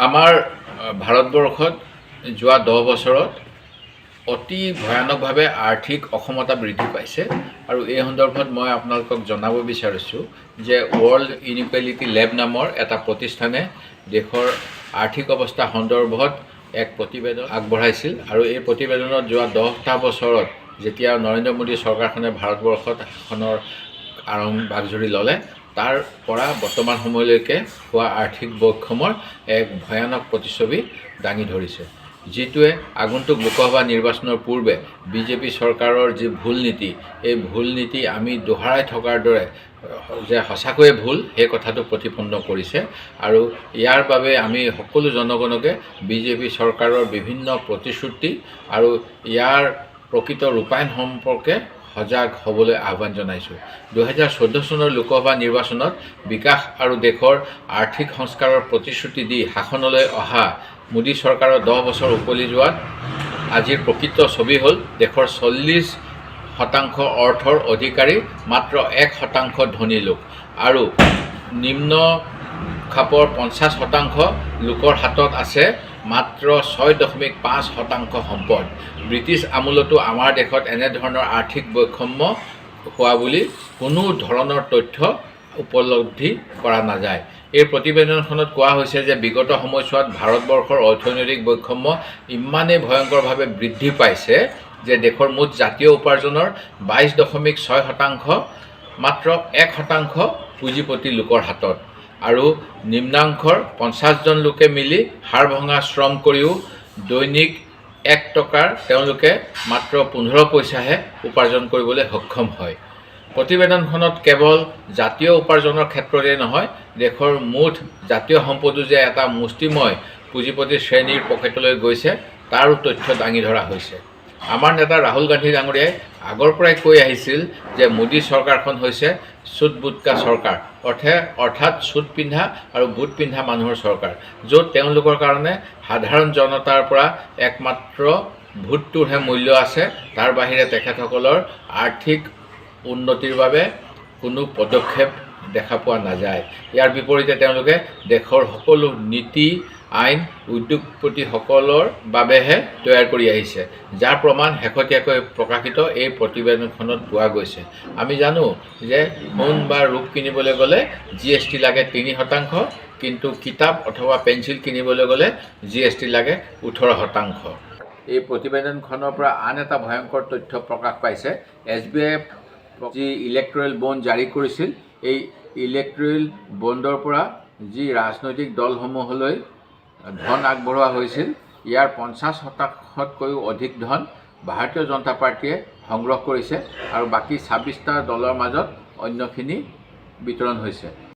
আমাৰ ভাৰতবৰ্ষত যোৱা 10 বছৰত অতি ভয়ানকভাৱে আৰ্থিক অসমতা বৃদ্ধি পাইছে আৰু এই সন্দৰ্ভত মই আপোনালোকক জনাব বিচাৰিছোঁ যে ৱৰ্ল্ড ইনইকুৱেলিটি লেব নামৰ এটা প্ৰতিষ্ঠানে দেশৰ আৰ্থিক অৱস্থা সন্দৰ্ভত এক প্ৰতিবেদন আগবঢ়াইছিল আৰু এই প্ৰতিবেদনত যোৱা 10টা বছৰত যেতিয়া নৰেন্দ্ৰ মোদী চৰকাৰখনে ভাৰতবৰ্ষত শাসনৰ বাগজৰি ল'লে তাৰ পৰা বৰ্তমান সময়লৈকে হোৱা আৰ্থিক বৈষম্যৰ এক ভয়ানক প্ৰতিচ্ছবি দাঙি ধৰিছে, যিটোৱে আগন্তুক লোকসভা নিৰ্বাচনৰ পূৰ্বে বিজেপি চৰকাৰৰ যি ভুল নীতি, এই ভুল নীতি আমি দোহাৰাই থকাৰ দৰে যে সঁচাকৈয়ে ভুল সেই কথাটো প্ৰতিপন্ন কৰিছে। আৰু ইয়াৰ বাবে আমি সকলো জনগণকে বিজেপি চৰকাৰৰ বিভিন্ন প্ৰতিশ্ৰুতি আৰু ইয়াৰ প্ৰকৃত ৰূপায়ণ সম্পৰ্কে সজাগ হ'বলৈ আহ্বান জনাইছোঁ। 2014 চনৰ লোকসভা নিৰ্বাচনত বিকাশ আৰু দেশৰ আৰ্থিক সংস্কাৰৰ প্ৰতিশ্ৰুতি দি শাসনলৈ অহা মোদী চৰকাৰৰ 10 বছৰ উকলি যোৱাত আজিৰ প্ৰকৃত ছবি হ'ল দেশৰ 40% অৰ্থৰ অধিকাৰী মাত্ৰ 1% ধনী লোক আৰু নিম্ন খাপৰ 50% লোকৰ হাতত আছে মাত্ৰ 6.5% সম্পদ। ব্ৰিটিছ আমোলতো আমাৰ দেশত এনেধৰণৰ আৰ্থিক বৈষম্য হোৱা বুলি কোনো ধৰণৰ তথ্য উপলব্ধি কৰা নাযায়। এই প্ৰতিবেদনখনত কোৱা হৈছে যে বিগত সময়ছোৱাত ভাৰতবৰ্ষৰ অৰ্থনৈতিক বৈষম্য ইমানেই ভয়ংকৰভাৱে বৃদ্ধি পাইছে যে দেশৰ মুঠ জাতীয় উপাৰ্জনৰ 22.6% মাত্ৰ 1% পুঁজিপতি লোকৰ হাতত আৰু নিম্নাংশৰ 50জন লোকে মিলি হাড় ভঙা শ্ৰম কৰিও দৈনিক 1 টকাৰ তেওঁলোকে মাত্ৰ 15 পইচাহে উপাৰ্জন কৰিবলৈ সক্ষম হয়। প্ৰতিবেদনখনত কেৱল জাতীয় উপাৰ্জনৰ ক্ষেত্ৰতে নহয়, দেশৰ মুঠ জাতীয় সম্পদো যে এটা মুষ্টিময় পুঁজিপতি শ্ৰেণীৰ পকেটলৈ গৈছে তাৰো তথ্য দাঙি ধৰা হৈছে। আমাৰ নেতা ৰাহুল গান্ধী ডাঙৰীয়াই আগৰ পৰাই কৈ আহিছিল যে মোদী চৰকাৰখন হৈছে চুট বুটকা চৰকাৰ, অৰ্থাৎ চুট পিন্ধা আৰু বুট পিন্ধা মানুহৰ চৰকাৰ, য'ত তেওঁলোকৰ কাৰণে সাধাৰণ জনতাৰ পৰা একমাত্ৰ ভোটটোৰহে মূল্য আছে। তাৰ বাহিৰে তেখেতসকলৰ আৰ্থিক উন্নতিৰ বাবে কোনো পদক্ষেপ দেখা পোৱা নাযায়। ইয়াৰ বিপৰীতে তেওঁলোকে দেশৰ সকলো নীতি আইন উদ্যোগপতিসকলৰ বাবেহে তৈয়াৰ কৰি আহিছে, যাৰ প্ৰমাণ শেহতীয়াকৈ প্ৰকাশিত এই প্ৰতিবেদনখনত পোৱা গৈছে। আমি জানো যে সোণ বা ৰূপ কিনিবলৈ গ'লে GST লাগে 3%, কিন্তু কিতাপ অথবা পেঞ্চিল কিনিবলৈ গ'লে GST লাগে 18%। এই প্ৰতিবেদনখনৰ পৰা আন এটা ভয়ংকৰ তথ্য প্ৰকাশ পাইছে। SBI যি ইলেক্ট্ৰেল বণ্ড জাৰি কৰিছিল, এই ইলেক্ট্ৰেল বণ্ডৰ পৰা যি ৰাজনৈতিক দলসমূহলৈ ধন আগবঢ়োৱা হৈছিল, ইয়াৰ 50%তকৈও অধিক ধন ভাৰতীয় জনতা পাৰ্টীয়ে সংগ্ৰহ কৰিছে আৰু বাকী 26টা দলৰ মাজত অন্যখিনি বিতৰণ হৈছে।